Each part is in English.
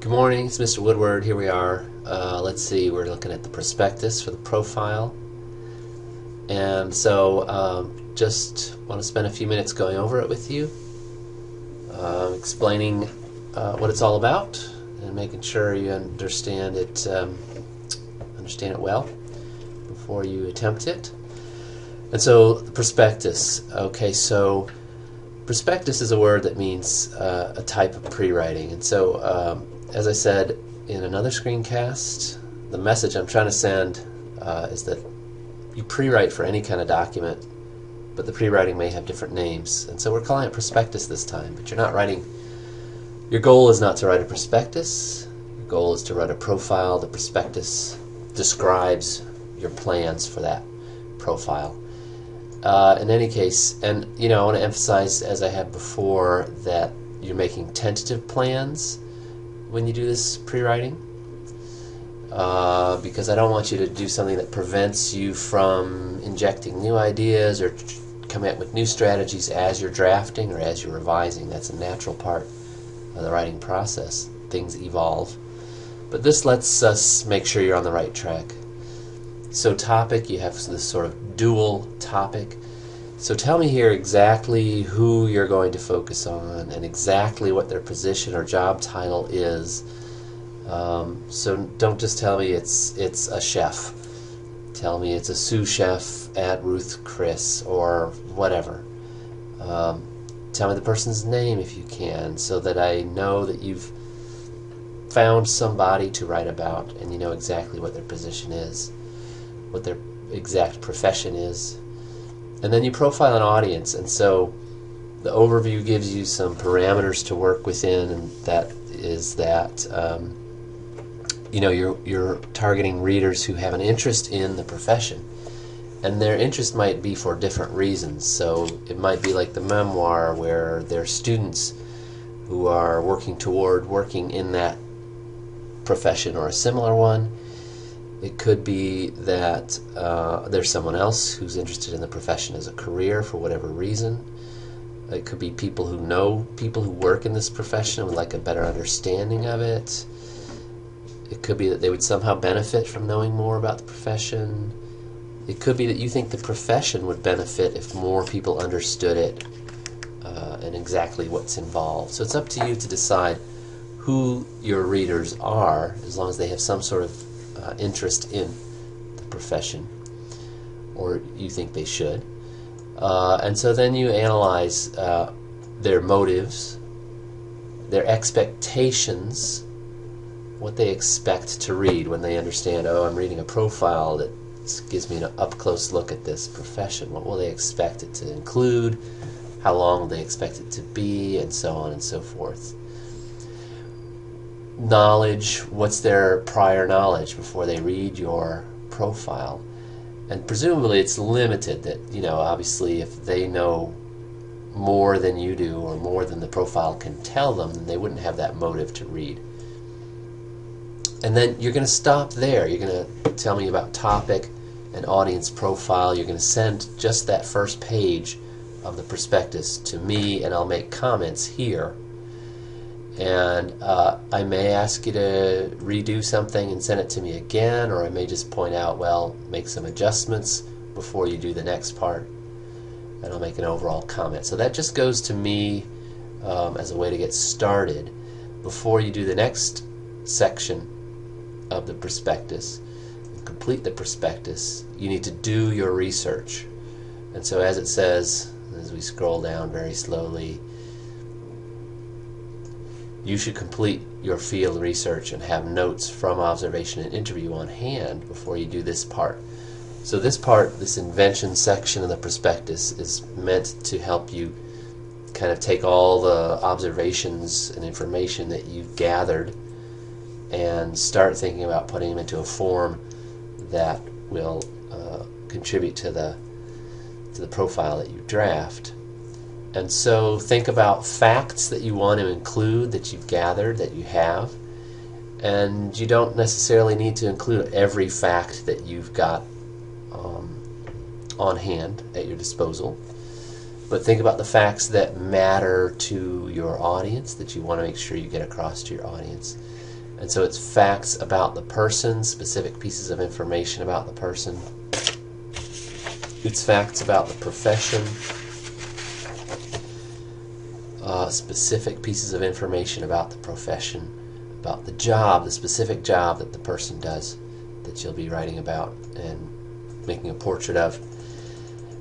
Good morning, it's Mr. Woodward. Here we are. Let's see, we're looking at the prospectus for the profile. And so just want to spend a few minutes going over it with you, explaining what it's all about and making sure you understand it well before you attempt it. And so the prospectus. Okay, so prospectus is a word that means a type of pre-writing. And so as I said in another screencast, the message I'm trying to send is that you pre-write for any kind of document, but the pre-writing may have different names. And so we're calling it prospectus this time, but you're not writing. Your goal is not to write a prospectus. Your goal is to write a profile. The prospectus describes your plans for that profile. In any case, and I want to emphasize, as I have before, that you're making tentative plans when you do this pre-writing, because I don't want you to do something that prevents you from injecting new ideas or coming up with new strategies as you're drafting or as you're revising. That's a natural part of the writing process. Things evolve. But this lets us make sure you're on the right track. So topic, you have this sort of dual topic. So tell me here exactly who you're going to focus on and exactly what their position or job title is. So don't just tell me it's a chef. Tell me it's a sous chef at Ruth Chris or whatever. Tell me the person's name if you can, so that I know that you've found somebody to write about and you know exactly what their position is, what their exact profession is. And then you profile an audience, and so the overview gives you some parameters to work within, and that is that you're targeting readers who have an interest in the profession, and their interest might be for different reasons. So it might be like the memoir, where they're students who are working toward working in that profession or a similar one. It could be that there's someone else who's interested in the profession as a career for whatever reason. It could be people who know people who work in this profession and would like a better understanding of it. It could be that they would somehow benefit from knowing more about the profession. It could be that you think the profession would benefit if more people understood it and exactly what's involved. So it's up to you to decide who your readers are, as long as they have some sort of interest in the profession, or you think they should. And so then you analyze their motives, their expectations, what they expect to read when they understand, oh, I'm reading a profile that gives me an up-close look at this profession. What will they expect it to include? How long will they expect it to be? And so on and so forth. Knowledge, what's their prior knowledge before they read your profile? And presumably it's limited, that obviously if they know more than you do or more than the profile can tell them, then they wouldn't have that motive to read. And then you're going to stop there. You're going to tell me about topic and audience profile. You're going to send just that first page of the prospectus to me, and I'll make comments here. And I may ask you to redo something and send it to me again, or I may just point out, well, make some adjustments before you do the next part, and I'll make an overall comment. So that just goes to me as a way to get started. Before you do the next section of the prospectus, complete the prospectus, you need to do your research. And so as it says, as we scroll down very slowly, you should complete your field research and have notes from observation and interview on hand before you do this part. So this part, this invention section of the prospectus, is meant to help you kind of take all the observations and information that you've gathered and start thinking about putting them into a form that will contribute to the profile that you draft. And so think about facts that you want to include, that you've gathered, that you have. And you don't necessarily need to include every fact that you've got on hand at your disposal. But think about the facts that matter to your audience, that you want to make sure you get across to your audience. And so it's facts about the person, specific pieces of information about the person. It's facts about the profession, specific pieces of information about the profession, about the job, the specific job that the person does that you'll be writing about and making a portrait of.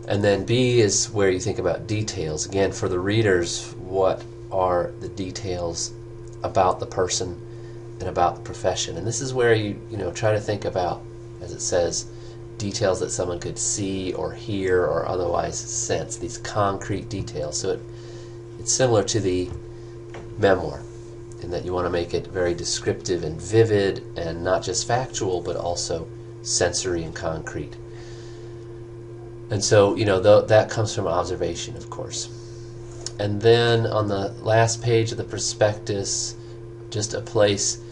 And then B is where you think about details. Again, for the readers, what are the details about the person and about the profession? And this is where you try to think about, as it says, details that someone could see or hear or otherwise sense, these concrete details. So it's similar to the memoir in that you want to make it very descriptive and vivid and not just factual but also sensory and concrete. And so, that comes from observation, of course. And then on the last page of the prospectus, just a place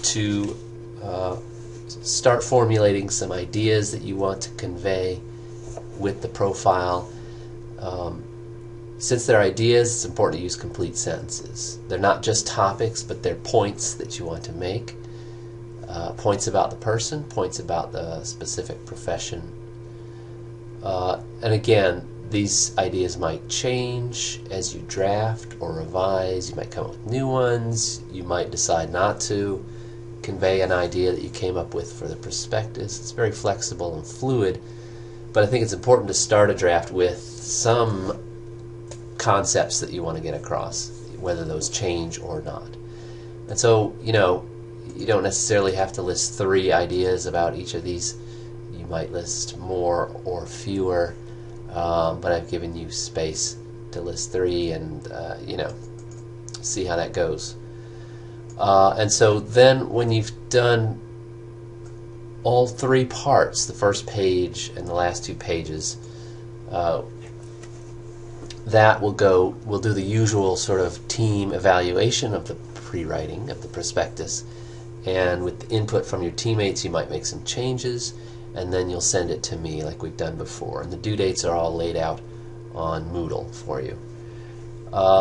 to start formulating some ideas that you want to convey with the profile. Since they're ideas, it's important to use complete sentences. They're not just topics, but they're points that you want to make. Points about the person, points about the specific profession. And again, these ideas might change as you draft or revise. You might come up with new ones. You might decide not to convey an idea that you came up with for the prospectus. It's very flexible and fluid, but I think it's important to start a draft with some concepts that you want to get across, whether those change or not. And so, you don't necessarily have to list 3 ideas about each of these. You might list more or fewer, but I've given you space to list 3 and, see how that goes. And so then when you've done all 3 parts, the first page and the last 2 pages, that we'll do the usual sort of team evaluation of the pre-writing of the prospectus, and with the input from your teammates you might make some changes, and then you'll send it to me like we've done before, and the due dates are all laid out on Moodle for you.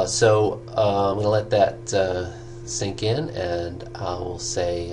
So I'm going to let that sink in, and I will say